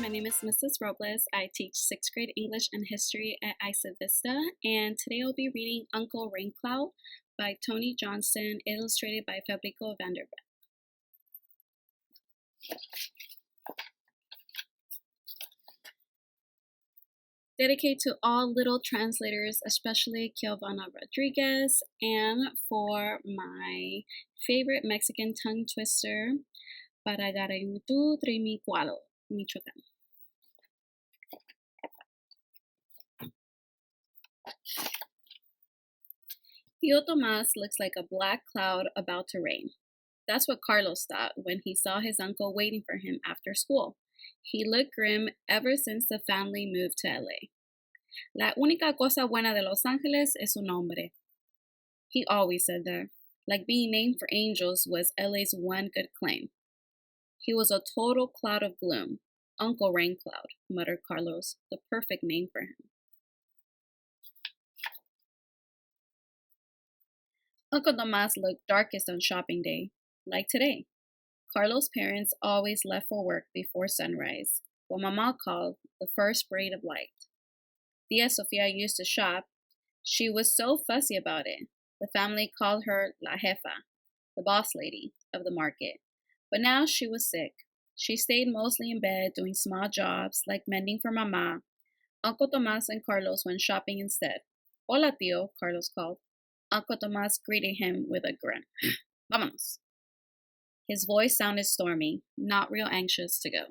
my name is Mrs. Robles. I teach 6th grade English and History at ICEF Vista, and today I'll be reading Uncle Raincloud by Tony Johnston, illustrated by Fabrico Vanderbeek. Dedicated to all little translators, especially Giovanna Rodriguez, and for my favorite Mexican tongue twister, para Garayutu Trimicualo, Michoacán. Theotomas looks like a black cloud about to rain. That's what Carlos thought when he saw his uncle waiting for him after school. He looked grim ever since the family moved to LA. La única cosa buena de Los Ángeles es su nombre. He always said that, like being named for angels was LA's one good claim. He was a total cloud of gloom. Uncle Raincloud, muttered Carlos, the perfect name for him. Uncle Tomas looked darkest on shopping day, like today. Carlos' parents always left for work before sunrise, what Mama called the first braid of light. Tia Sofia used to shop. She was so fussy about it. The family called her La Jefa, the boss lady of the market. But now she was sick. She stayed mostly in bed doing small jobs like mending for Mama. Uncle Tomas and Carlos went shopping instead. Hola, tío, Carlos called. Uncle Tomas greeted him with a grin. Vámonos. His voice sounded stormy, not real anxious to go.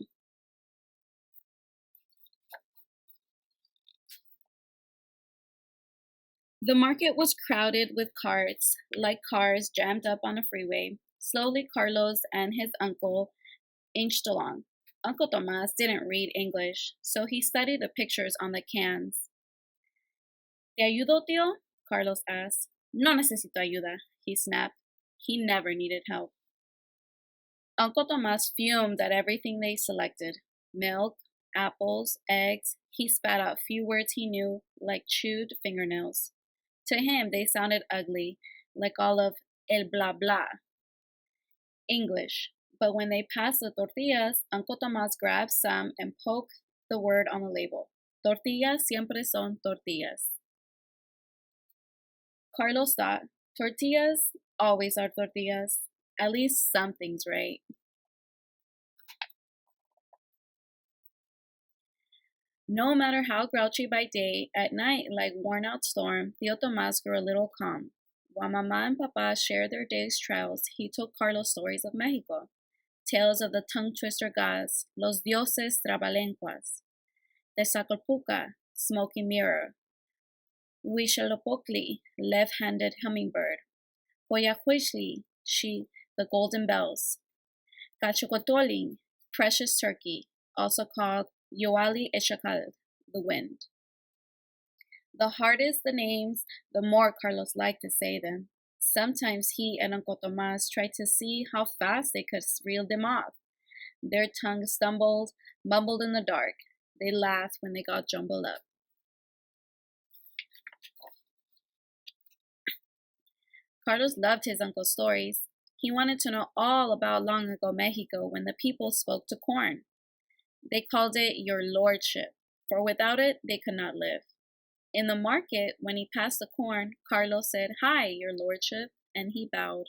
The market was crowded with carts, like cars jammed up on a freeway. Slowly, Carlos and his uncle inched along. Uncle Tomas didn't read English, so he studied the pictures on the cans. ¿Te ayudo, tío? Carlos asked. No necesito ayuda, he snapped. He never needed help. Uncle Tomas fumed at everything they selected. Milk, apples, eggs. He spat out few words he knew, like chewed fingernails. To him, they sounded ugly, like all of el blah blah. English. But when they passed the tortillas, Uncle Tomas grabbed some and poked the word on the label. Tortillas siempre son tortillas. Carlos thought, tortillas always are tortillas. At least something's right. No matter how grouchy by day, at night, like worn-out storm, Theotomas grew a little calm. While Mama and Papa shared their day's trials, he told Carlos stories of Mexico, tales of the tongue-twister gods, los dioses trabalenguas, the Zacalpuca, smoky mirror, Huitzilopochtli, left-handed hummingbird, Huayahuichli, the golden bells, Cachicotoling, precious turkey, also called Yoali Echakal, the wind. The hardest the names, the more Carlos liked to say them. Sometimes he and Uncle Tomas tried to see how fast they could reel them off. Their tongues stumbled, mumbled in the dark. They laughed when they got jumbled up. Carlos loved his uncle's stories. He wanted to know all about long ago Mexico when the people spoke to corn. They called it your lordship, for without it, they could not live. In the market, when he passed the corn, Carlos said, "Hi, your lordship," and he bowed.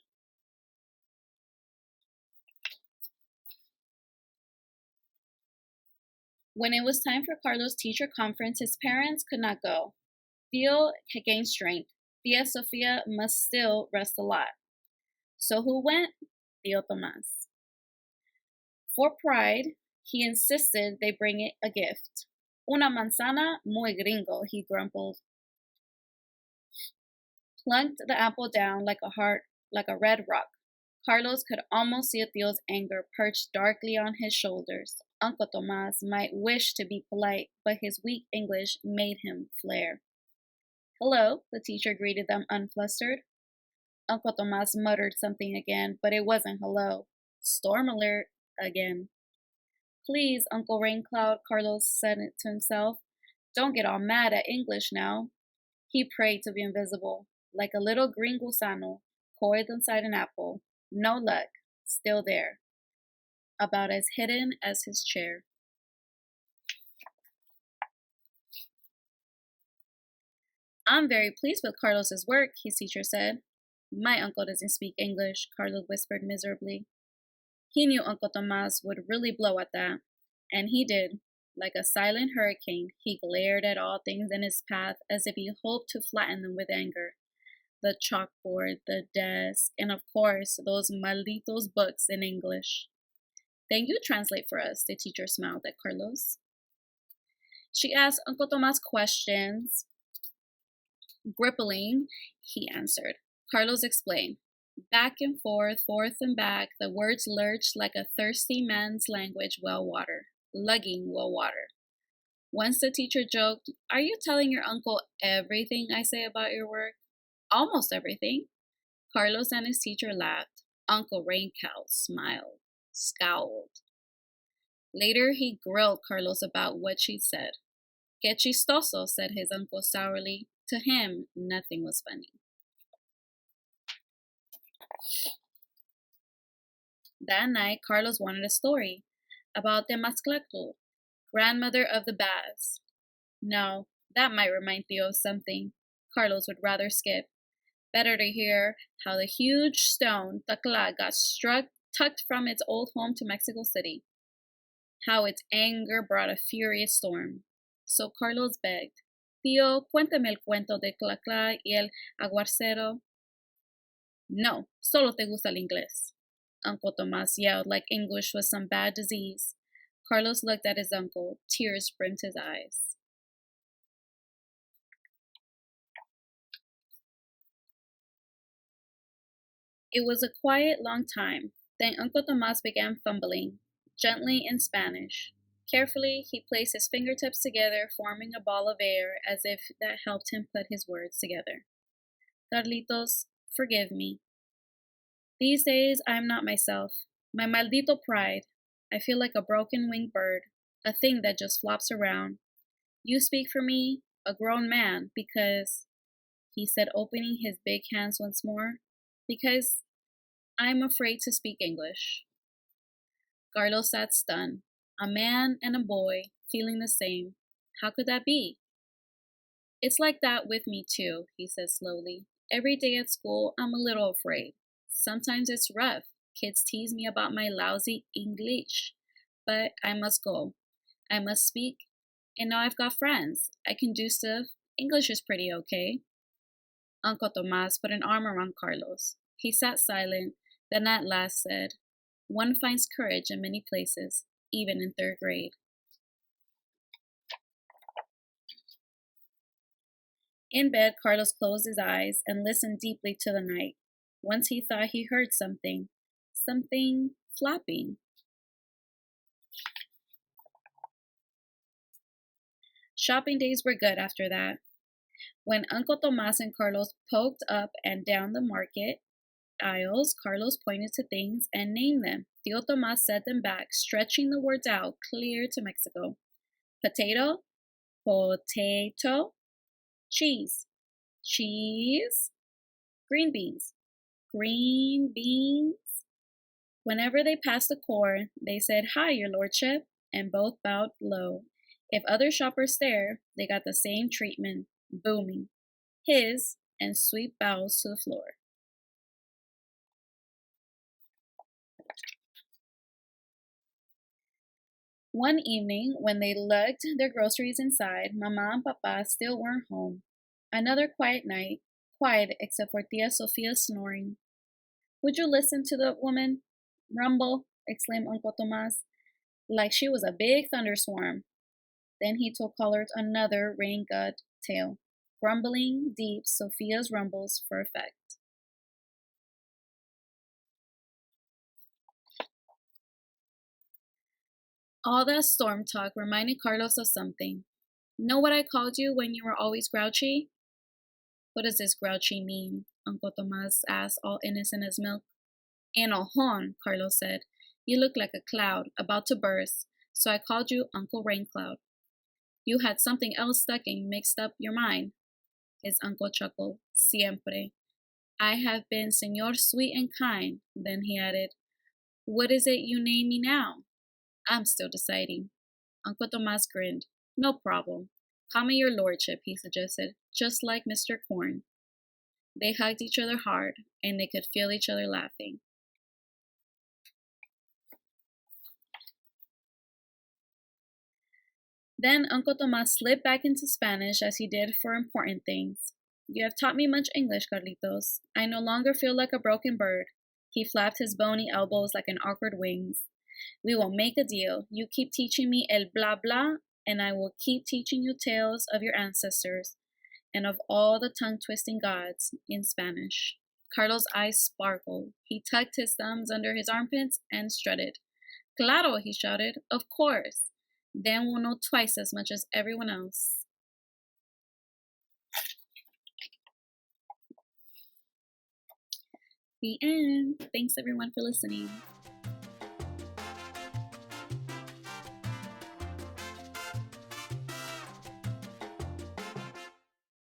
When it was time for Carlos' teacher conference, his parents could not go. Theo had gained strength. Tia Sofia must still rest a lot. So who went? Theotomas. For pride, he insisted they bring it a gift. Una manzana muy gringo, he grumbled. Plunked the apple down like a red rock. Carlos could almost see Theo's anger perched darkly on his shoulders. Uncle Tomas might wish to be polite, but his weak English made him flare. Hello, the teacher greeted them unflustered. Uncle Tomas muttered something again, but it wasn't hello. Storm alert again. Please, Uncle Raincloud, Carlos said to himself. Don't get all mad at English now. He prayed to be invisible, like a little green gusano, coiled inside an apple. No luck, still there. About as hidden as his chair. I'm very pleased with Carlos's work, his teacher said. My uncle doesn't speak English, Carlos whispered miserably. He knew Uncle Tomas would really blow at that, and he did. Like a silent hurricane, he glared at all things in his path as if he hoped to flatten them with anger. The chalkboard, the desk, and of course, those malditos books in English. Then you translate for us, the teacher smiled at Carlos. She asked Uncle Tomas questions. Grippling, he answered. Carlos explained. Back and forth and back, the words lurched like a thirsty man's language well water, lugging well water. Once the teacher joked, Are you telling your uncle everything I say about your work? Almost everything. Carlos and his teacher laughed. Uncle Raincow smiled, scowled. Later, he grilled Carlos about what she said. Que chistoso, said his uncle sourly. To him, nothing was funny. That night, Carlos wanted a story about the Masclaclu, grandmother of the baths. No, that might remind Theo of something Carlos would rather skip. Better to hear how the huge stone, Tacla, got tucked from its old home to Mexico City. How its anger brought a furious storm. So Carlos begged, Tío, cuéntame el cuento de Tacla y el aguacero. No, solo te gusta el inglés. Uncle Tomas yelled like English was some bad disease. Carlos looked at his uncle. Tears brimmed his eyes. It was a quiet, long time. Then Uncle Tomas began fumbling, gently in Spanish. Carefully, he placed his fingertips together, forming a ball of air as if that helped him put his words together. Carlitos, forgive me. These days, I am not myself. My maldito pride. I feel like a broken-winged bird, a thing that just flops around. You speak for me, a grown man, because, he said, opening his big hands once more, because I'm afraid to speak English. Carlos sat stunned. A man and a boy, feeling the same. How could that be? It's like that with me too, he said slowly. Every day at school, I'm a little afraid. Sometimes it's rough. Kids tease me about my lousy English. But I must go. I must speak. And now I've got friends. I can do stuff. English is pretty okay. Uncle Tomas put an arm around Carlos. He sat silent, then at last said, One finds courage in many places, even in third grade. In bed, Carlos closed his eyes and listened deeply to the night. Once he thought he heard something flapping. Shopping days were good after that. When Uncle Tomas and Carlos poked up and down the market aisles, Carlos pointed to things and named them. Theotomas said them back, stretching the words out clear to Mexico. Potato, potato, cheese, cheese, green beans, green beans. Whenever they passed the corn, they said, Hi, your lordship, and both bowed low. If other shoppers stared, they got the same treatment, booming, his, and sweet bows to the floor. One evening, when they lugged their groceries inside, Mama and Papa still weren't home. Another quiet night, quiet except for Tia Sophia's snoring. Would you listen to the woman? Rumble, exclaimed Uncle Tomas, like she was a big thunderstorm. Then he told Collard another rain-god tale, grumbling deep Sophia's rumbles for effect. All that storm talk reminded Carlos of something. Know what I called you when you were always grouchy? What does this grouchy mean? Uncle Tomas asked, all innocent as milk. Enojón, Carlos said. You look like a cloud, about to burst, so I called you Uncle Rain Cloud. You had something else stuck and mixed up your mind. His uncle chuckled. Siempre. I have been Señor Sweet and Kind. Then he added, What is it you name me now? I'm still deciding. Uncle Tomas grinned. No problem. Call me your lordship, he suggested, just like Mr. Corn. They hugged each other hard, and they could feel each other laughing. Then Uncle Tomas slipped back into Spanish as he did for important things. You have taught me much English, Carlitos. I no longer feel like a broken bird. He flapped his bony elbows like an awkward wings. We will make a deal. You keep teaching me el blah blah, and I will keep teaching you tales of your ancestors and of all the tongue-twisting gods in Spanish. Carlos' eyes sparkled. He tucked his thumbs under his armpits and strutted. Claro, he shouted. Of course. Then we'll know twice as much as everyone else. The end. Thanks everyone for listening.